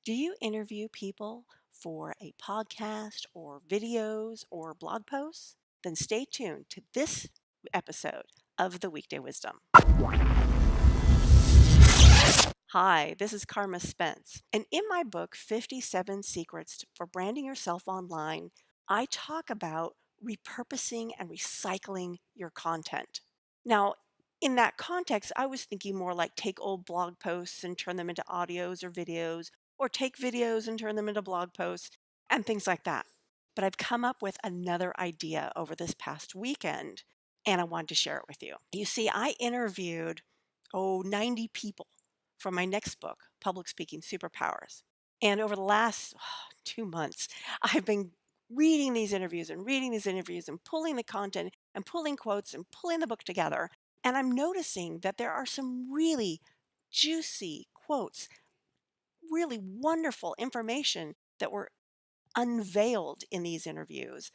Do you interview people for a podcast or videos or blog posts? Then stay tuned to this episode of the Weekday Wisdom. Hi, this is Carma Spence. And in my book, 57 Secrets for Branding Yourself Online, I talk about repurposing and recycling your content. Now, in that context, I was thinking more like take old blog posts and turn them into audios or videos, or take videos and turn them into blog posts and things like that. But I've come up with another idea over this past weekend, and I wanted to share it with you. You see, I interviewed, 90 people for my next book, Public Speaking Superpowers. And over the last 2 months, I've been reading these interviews and reading these interviews and pulling the content and pulling quotes and pulling the book together. And I'm noticing that there are some really juicy quotes, really wonderful information that were unveiled in these interviews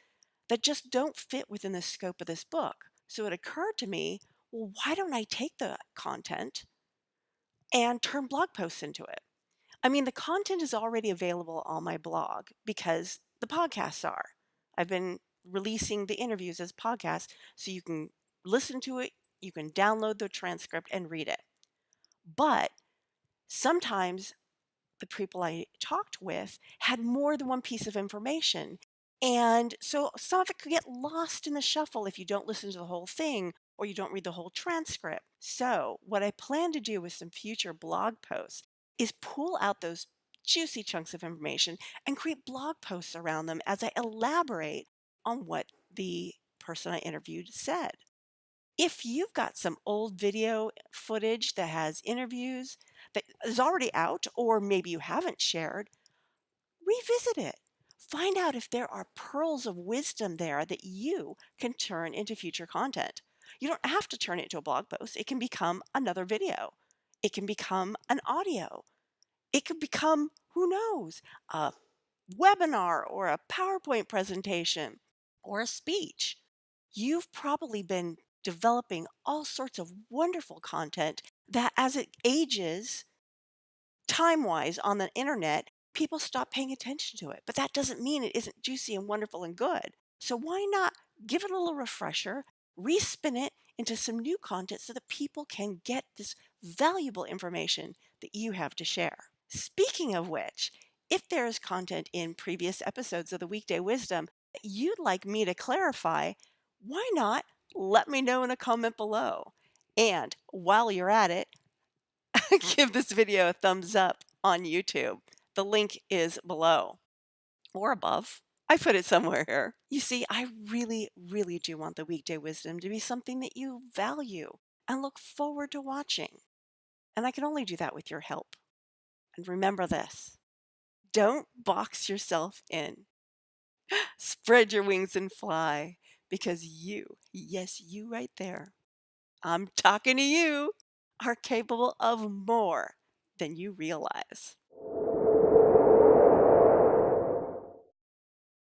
that just don't fit within the scope of this book. So it occurred to me, well, why don't I take the content and turn blog posts into it? I mean, the content is already available on my blog because the podcasts are. I've been releasing the interviews as podcasts so you can listen to it, you can download the transcript and read it. But sometimes the people I talked with had more than one piece of information. And so some of it could get lost in the shuffle if you don't listen to the whole thing or you don't read the whole transcript. So, what I plan to do with some future blog posts is pull out those juicy chunks of information and create blog posts around them as I elaborate on what the person I interviewed said. If you've got some old video footage that has interviews that is already out, or maybe you haven't shared, revisit it. Find out if there are pearls of wisdom there that you can turn into future content. You don't have to turn it into a blog post. It can become another video. It can become an audio. It could become, who knows, a webinar or a PowerPoint presentation or a speech. You've probably been developing all sorts of wonderful content that as it ages time-wise on the internet, people stop paying attention to it. But that doesn't mean it isn't juicy and wonderful and good. So why not give it a little refresher, respin it into some new content so that people can get this valuable information that you have to share. Speaking of which, if there is content in previous episodes of the Weekday Wisdom that you'd like me to clarify, why not let me know in a comment below? And while you're at it, give this video a thumbs up on YouTube. The link is below or above. I put it somewhere here. You see, I really, really do want the Weekday Wisdom to be something that you value and look forward to watching. And I can only do that with your help. And remember this, don't box yourself in. Spread your wings and fly because you, yes, you right there, I'm talking to you, are capable of more than you realize.